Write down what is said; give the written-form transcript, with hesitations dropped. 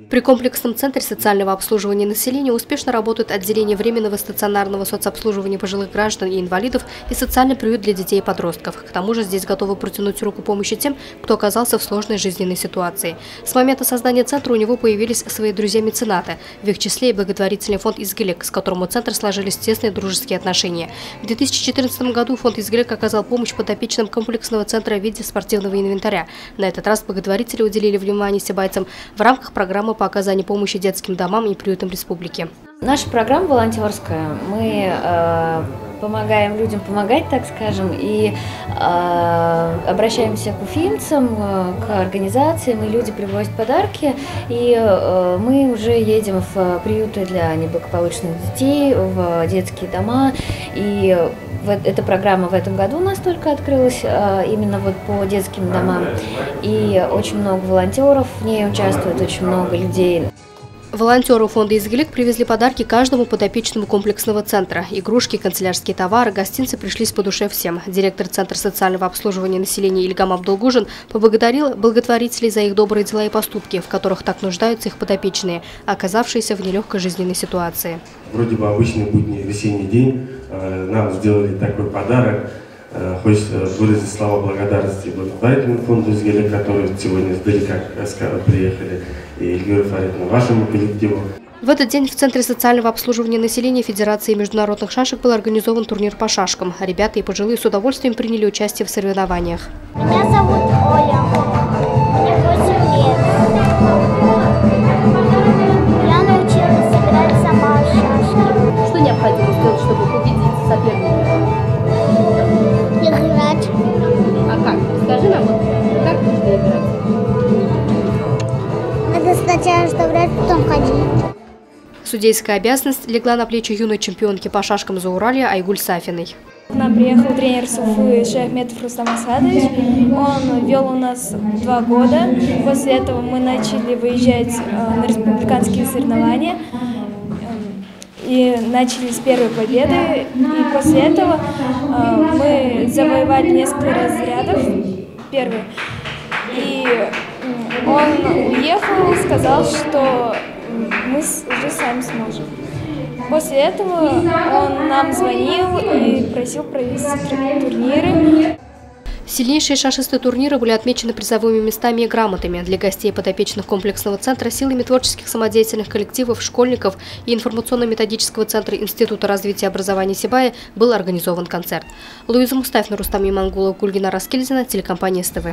При комплексном центре социального обслуживания населения успешно работают отделение временного стационарного соцобслуживания пожилых граждан и инвалидов и социальный приют для детей и подростков. К тому же здесь готовы протянуть руку помощи тем, кто оказался в сложной жизненной ситуации. С момента создания центра у него появились свои друзья-меценаты, в их числе и благотворительный фонд «Изгилек», с которым у центра сложились тесные дружеские отношения. В 2014 году фонд «Изгилек» оказал помощь подопечным комплексного центра в виде спортивного инвентаря. На этот раз благотворители уделили внимание сибайцам в рамках программы по оказанию помощи детским домам и приютам республики. Наша программа волонтерская. Мы помогаем людям помогать, так скажем, и обращаемся к уфимцам, к организациям, и люди привозят подарки, и мы уже едем в приюты для неблагополучных детей, в детские дома, и эта программа в этом году у нас только открылась, именно вот по детским домам, и очень много волонтеров в ней участвует, очень много людей. Волонтеры фонда «Изгилек» привезли подарки каждому подопечному комплексного центра. Игрушки, канцелярские товары, гостинцы пришлись по душе всем. Директор Центра социального обслуживания населения Ильгам Абдулгужин поблагодарил благотворителей за их добрые дела и поступки, в которых так нуждаются их подопечные, оказавшиеся в нелегкой жизненной ситуации. Вроде бы обычный будний весенний день, нам сделали такой подарок. Хочется выразить слова благодарности благотворительному фонду «Изгилек», который сегодня издалека приехали, и Ильгюра Фаритовна, вашему коллективу. В этот день в Центре социального обслуживания населения Федерации международных шашек был организован турнир по шашкам. Ребята и пожилые с удовольствием приняли участие в соревнованиях. Меня зовут Оля, мне 8 лет. Я научилась собирать сама шашки. Что необходимо сделать, чтобы победить соперника? Играть. А как? Скажи нам, как нужно играть? Надо сначала собрать, потом ходить. Судейская обязанность легла на плечи юной чемпионки по шашкам Зауралья Айгуль Сафиной. К нам приехал тренер с Уфы Шахметов Рустам Асадович. Он вел у нас 2 года. После этого мы начали выезжать на республиканские соревнования. И начали с первой победы. И после этого мы завоевали несколько разрядов. Первый. И он уехал, сказал, что мы уже сами сможем. После этого он нам звонил и просил провести турниры. Сильнейшие шашистые турниры были отмечены призовыми местами и грамотами. Для гостей подопечных комплексного центра силами творческих самодеятельных коллективов, школьников и информационно-методического центра Института развития и образования Сибая был организован концерт. Луиза Мустафина, Рустам Имангулов, Гульгина Раскильдина, телекомпания СТВ.